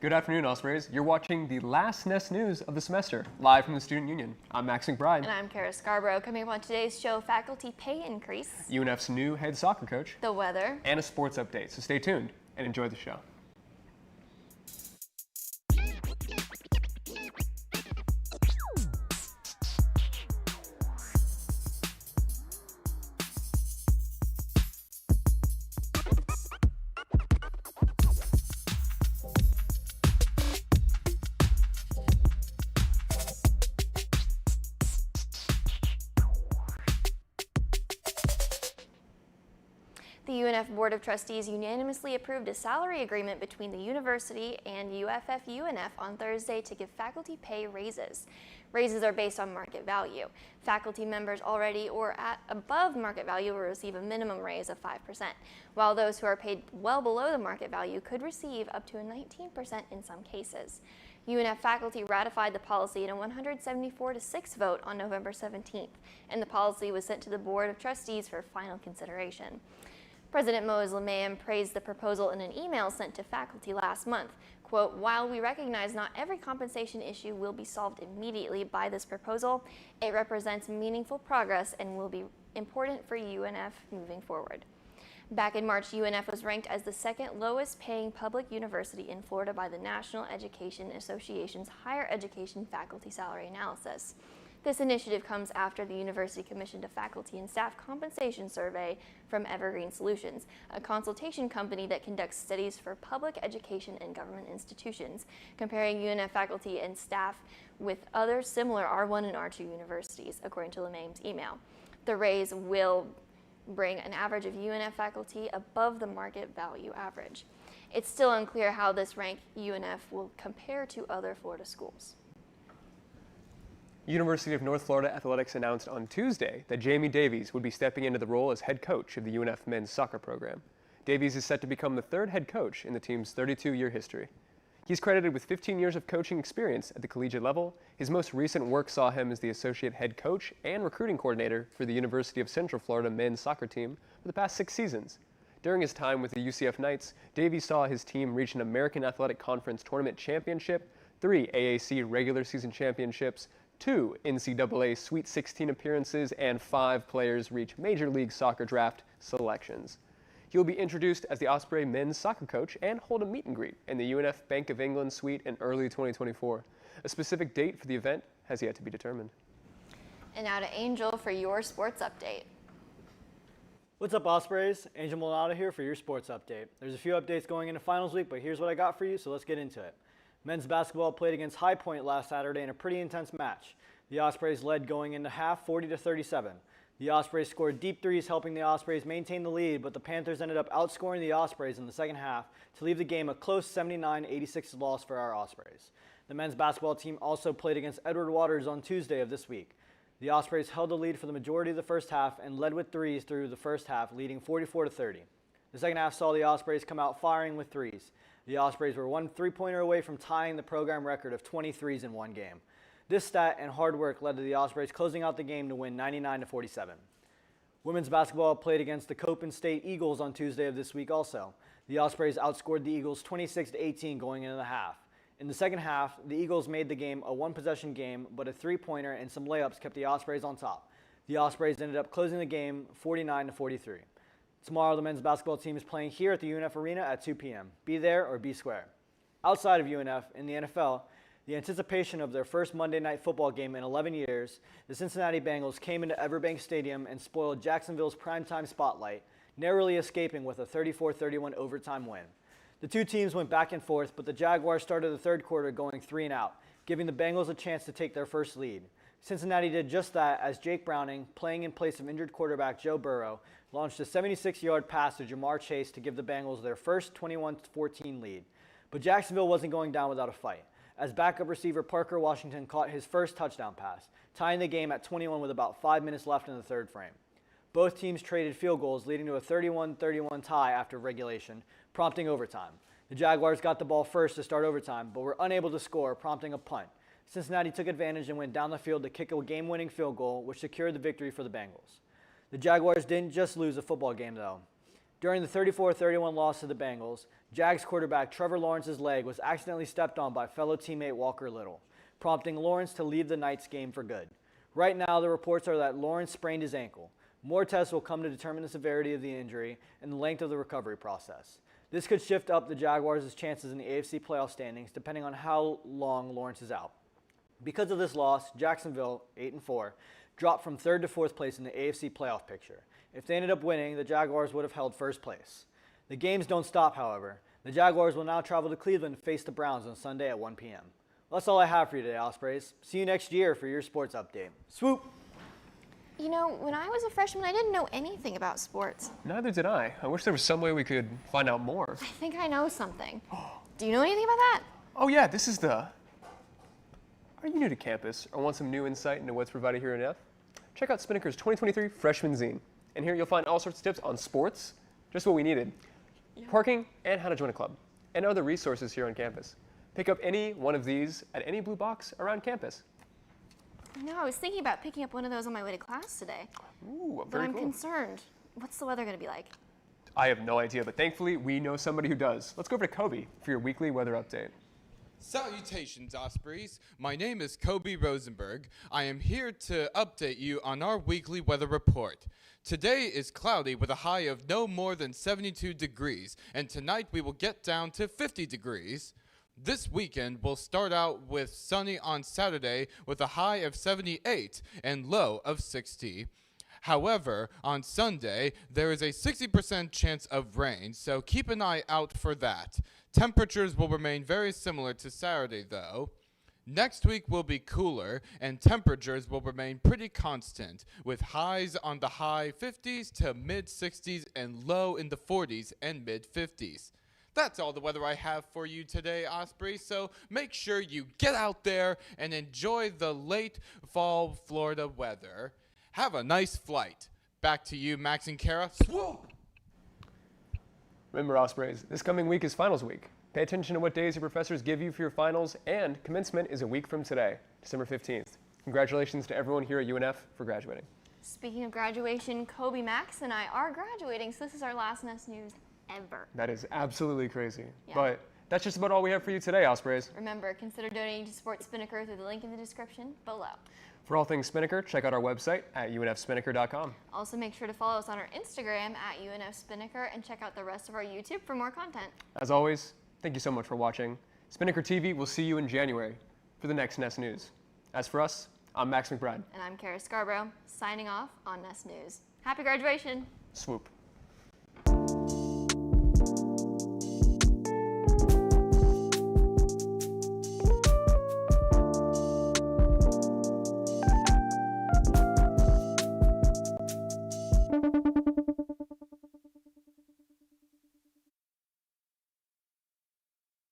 Good afternoon, Ospreys. You're watching the last Nest News of the semester, live from the Student Union. I'm Max McBride. And I'm Kara Scarborough. Coming up on today's show, faculty pay increase, UNF's new head soccer coach, the weather, and a sports update. So stay tuned and enjoy the show. The UNF Board of Trustees unanimously approved a salary agreement between the university and UFF-UNF on Thursday to give faculty pay raises. Raises are based on market value. Faculty members already or at above market value will receive a minimum raise of 5%, while those who are paid well below the market value could receive up to a 19% in some cases. UNF faculty ratified the policy in a 174-6 vote on November 17th, and the policy was sent to the Board of Trustees for final consideration. President Moaz Lemaim praised the proposal in an email sent to faculty last month. Quote, "While we recognize not every compensation issue will be solved immediately by this proposal, it represents meaningful progress and will be important for UNF moving forward." Back in March, UNF was ranked as the second lowest paying public university in Florida by the National Education Association's Higher Education Faculty Salary Analysis. This initiative comes after the university commissioned a faculty and staff compensation survey from Evergreen Solutions, a consultation company that conducts studies for public education and government institutions, comparing UNF faculty and staff with other similar R1 and R2 universities, according to Lemaim's email. The raise will bring an average of UNF faculty above the market value average. It's still unclear how this rank UNF will compare to other Florida schools. University of North Florida Athletics announced on Tuesday that Jamie Davies would be stepping into the role as head coach of the UNF men's soccer program. Davies is set to become the third head coach in the team's 32-year history. He's credited with 15 years of coaching experience at the collegiate level. His most recent work saw him as the associate head coach and recruiting coordinator for the University of Central Florida men's soccer team for the past 6 seasons. During his time with the UCF Knights, Davies saw his team reach an American Athletic Conference tournament championship, 3 AAC regular season championships, 2 NCAA Sweet 16 appearances, and 5 players reach Major League Soccer draft selections. He will be introduced as the Osprey men's soccer coach and hold a meet and greet in the UNF Bank of England suite in early 2024. A specific date for the event has yet to be determined. And now to Angel for your sports update. What's up, Ospreys? Angel Molnado here for your sports update. There's a few updates going into finals week, but here's what I got for you, so let's get into it. Men's basketball played against High Point last Saturday in a pretty intense match. The Ospreys led going into half 40-37. The Ospreys scored deep threes, helping the Ospreys maintain the lead, but the Panthers ended up outscoring the Ospreys in the second half to leave the game a close 79-86 loss for our Ospreys. The men's basketball team also played against Edward Waters on Tuesday of this week. The Ospreys held the lead for the majority of the first half and led with threes through the first half, leading 44-30. The second half saw the Ospreys come out firing with threes. The Ospreys were one three-pointer away from tying the program record of 20 threes in one game. This stat and hard work led to the Ospreys closing out the game to win 99-47. Women's basketball played against the Copan State Eagles on Tuesday of this week also. The Ospreys outscored the Eagles 26-18 going into the half. In the second half, the Eagles made the game a one-possession game, but a three-pointer and some layups kept the Ospreys on top. The Ospreys ended up closing the game 49-43. Tomorrow, the men's basketball team is playing here at the UNF Arena at 2 p.m. Be there or be square. Outside of UNF, in the NFL, the anticipation of their first Monday Night Football game in 11 years, the Cincinnati Bengals came into Everbank Stadium and spoiled Jacksonville's primetime spotlight, narrowly escaping with a 34-31 overtime win. The two teams went back and forth, but the Jaguars started the third quarter going 3 and out, giving the Bengals a chance to take their first lead. Cincinnati did just that as Jake Browning, playing in place of injured quarterback Joe Burrow, launched a 76-yard pass to Jamar Chase to give the Bengals their first 21-14 lead. But Jacksonville wasn't going down without a fight, as backup receiver Parker Washington caught his first touchdown pass, tying the game at 21 with about 5 minutes left in the third frame. Both teams traded field goals, leading to a 31-31 tie after regulation, prompting overtime. The Jaguars got the ball first to start overtime, but were unable to score, prompting a punt. Cincinnati took advantage and went down the field to kick a game-winning field goal, which secured the victory for the Bengals. The Jaguars didn't just lose a football game, though. During the 34-31 loss to the Bengals, Jags quarterback Trevor Lawrence's leg was accidentally stepped on by fellow teammate Walker Little, prompting Lawrence to leave the night's game for good. Right now, the reports are that Lawrence sprained his ankle. More tests will come to determine the severity of the injury and the length of the recovery process. This could shift up the Jaguars' chances in the AFC playoff standings depending on how long Lawrence is out. Because of this loss, Jacksonville, 8-4, dropped from 3rd to 4th place in the AFC playoff picture. If they ended up winning, the Jaguars would have held 1st place. The games don't stop, however. The Jaguars will now travel to Cleveland to face the Browns on Sunday at 1 p.m. That's all I have for you today, Ospreys. See you next year for your sports update. Swoop! You know, when I was a freshman, I didn't know anything about sports. Neither did I. I wish there was some way we could find out more. I think I know something. Do you know anything about that? Oh yeah, this is the... Are you new to campus or want some new insight into what's provided here at UNF? Check out Spinnaker's 2023 Freshman Zine. And here you'll find all sorts of tips on sports, just what we needed, parking, and how to join a club, and other resources here on campus. Pick up any one of these at any blue box around campus. You know, I was thinking about picking up one of those on my way to class today. Ooh, But very I'm cool. concerned. What's the weather going to be like? I have no idea, but thankfully we know somebody who does. Let's go over to Kobe for your weekly weather update. Salutations, Ospreys. My name is Kobe Rosenberg. I am here to update you on our weekly weather report. Today is cloudy with a high of no more than 72 degrees, and tonight we will get down to 50 degrees. This weekend will start out with sunny on Saturday with a high of 78 and low of 60. However, on Sunday, there is a 60% chance of rain, so keep an eye out for that. Temperatures will remain very similar to Saturday, though. Next week will be cooler, and temperatures will remain pretty constant, with highs on the high 50s to mid-60s and low in the 40s and mid-50s. That's all the weather I have for you today, Osprey, so make sure you get out there and enjoy the late fall Florida weather. Have a nice flight. Back to you, Max and Kara. Swoop! Remember, Ospreys, this coming week is finals week. Pay attention to what days your professors give you for your finals, and commencement is a week from today, December 15th. Congratulations to everyone here at UNF for graduating. Speaking of graduation, Kobe, Max, and I are graduating, so this is our last Nest News ever. That is absolutely crazy. Yeah. But that's just about all we have for you today, Ospreys. Remember, consider donating to support Spinnaker through the link in the description below. For all things Spinnaker, check out our website at unfspinnaker.com. Also, make sure to follow us on our Instagram at UNFSpinnaker and check out the rest of our YouTube for more content. As always, thank you so much for watching. Spinnaker TV will see you in January for the next Nest News. As for us, I'm Max McBride. And I'm Kara Scarborough, signing off on Nest News. Happy graduation! Swoop.